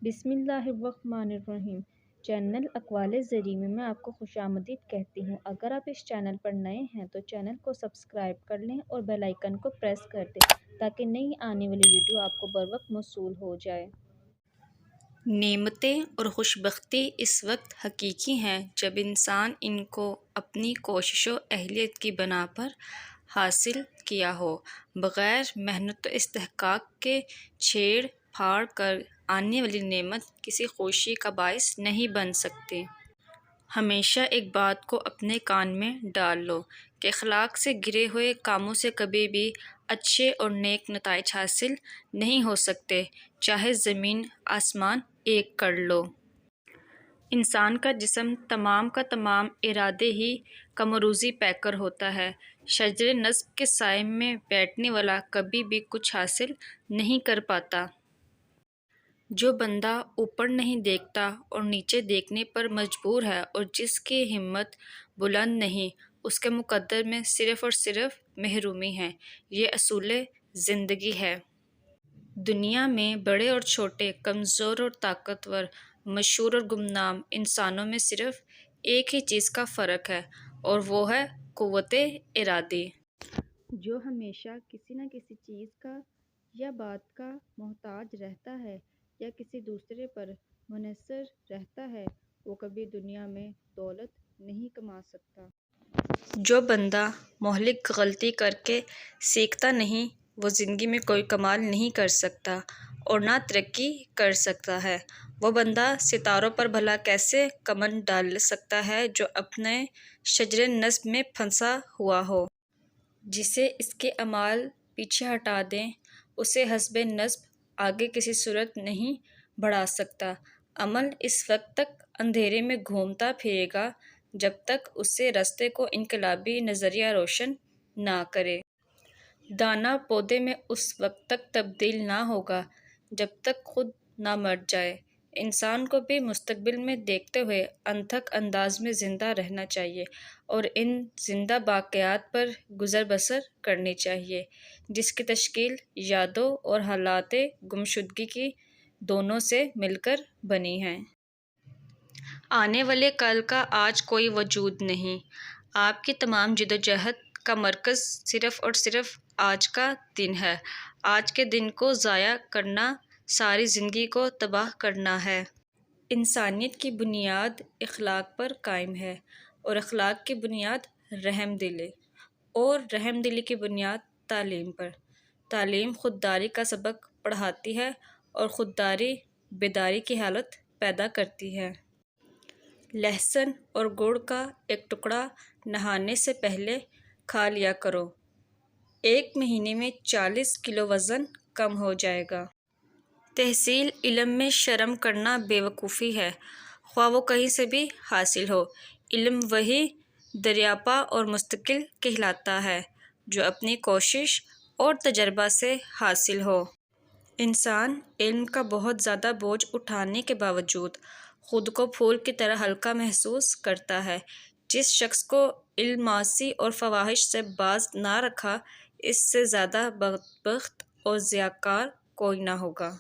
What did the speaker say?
بسم اللہ الرحمن الرحیم۔ چینل اقوال زریں میں آپ کو خوش آمدید کہتی ہوں۔ اگر آپ اس چینل پر نئے ہیں تو چینل کو سبسکرائب کر لیں اور بیل آئیکن کو پریس کر دیں تاکہ نئی آنے والی ویڈیو آپ کو بروقت موصول ہو جائے۔ نعمتیں اور خوش بختی اس وقت حقیقی ہیں جب انسان ان کو اپنی کوشش و اہلیت کی بنا پر حاصل کیا ہو، بغیر محنت و استحقاق کے۔ چھیڑ پھاڑ کر آنے والی نعمت کسی خوشی کا باعث نہیں بن سکتی۔ ہمیشہ ایک بات کو اپنے کان میں ڈال لو کہ اخلاق سے گرے ہوئے کاموں سے کبھی بھی اچھے اور نیک نتائج حاصل نہیں ہو سکتے، چاہے زمین آسمان ایک کر لو۔ انسان کا جسم تمام کا تمام ارادے ہی کمروزی پیکر ہوتا ہے۔ شجر نصب کے سائے میں بیٹھنے والا کبھی بھی کچھ حاصل نہیں کر پاتا۔ جو بندہ اوپر نہیں دیکھتا اور نیچے دیکھنے پر مجبور ہے اور جس کی ہمت بلند نہیں، اس کے مقدر میں صرف اور صرف محرومی ہے۔ یہ اصول زندگی ہے۔ دنیا میں بڑے اور چھوٹے، کمزور اور طاقتور، مشہور اور گمنام انسانوں میں صرف ایک ہی چیز کا فرق ہے اور وہ ہے قوت ارادی۔ جو ہمیشہ کسی نہ کسی چیز کا یا بات کا محتاج رہتا ہے یا کسی دوسرے پر منحصر رہتا ہے، وہ کبھی دنیا میں دولت نہیں کما سکتا۔ جو بندہ مہلک غلطی کر کے سیکھتا نہیں، وہ زندگی میں کوئی کمال نہیں کر سکتا اور نہ ترقی کر سکتا ہے۔ وہ بندہ ستاروں پر بھلا کیسے کمند ڈال سکتا ہے جو اپنے شجر نصب میں پھنسا ہوا ہو۔ جسے اس کے اعمال پیچھے ہٹا دیں، اسے حسب نصب آگے کسی صورت نہیں بڑھا سکتا۔ عمل اس وقت تک اندھیرے میں گھومتا پھرے گا جب تک اسے راستے کو انقلابی نظریہ روشن نہ کرے۔ دانہ پودے میں اس وقت تک تبدیل نہ ہوگا جب تک خود نہ مر جائے۔ انسان کو بھی مستقبل میں دیکھتے ہوئے انتھک انداز میں زندہ رہنا چاہیے اور ان زندہ باقیات پر گزر بسر کرنی چاہیے جس کی تشکیل یادوں اور حالات گمشدگی کی دونوں سے مل کر بنی ہے۔ آنے والے کل کا آج کوئی وجود نہیں۔ آپ کی تمام جدوجہد کا مرکز صرف اور صرف آج کا دن ہے۔ آج کے دن کو ضائع کرنا ساری زندگی کو تباہ کرنا ہے۔ انسانیت کی بنیاد اخلاق پر قائم ہے اور اخلاق کی بنیاد رحم دلی اور رحم دلی کی بنیاد تعلیم پر۔ تعلیم خودداری کا سبق پڑھاتی ہے اور خودداری بیداری کی حالت پیدا کرتی ہے۔ لہسن اور گڑ کا ایک ٹکڑا نہانے سے پہلے کھا لیا کرو، 1 مہینے میں 40 کلو وزن کم ہو جائے گا۔ تحصیل علم میں شرم کرنا بے وقوفی ہے، خواہ وہ کہیں سے بھی حاصل ہو۔ علم وہی دریافا اور مستقل کہلاتا ہے جو اپنی کوشش اور تجربہ سے حاصل ہو۔ انسان علم کا بہت زیادہ بوجھ اٹھانے کے باوجود خود کو پھول کی طرح ہلکا محسوس کرتا ہے۔ جس شخص کو علم معاصی اور فواحش سے باز نہ رکھا، اس سے زیادہ بدبخت اور ضیاء کار کوئی نہ ہوگا۔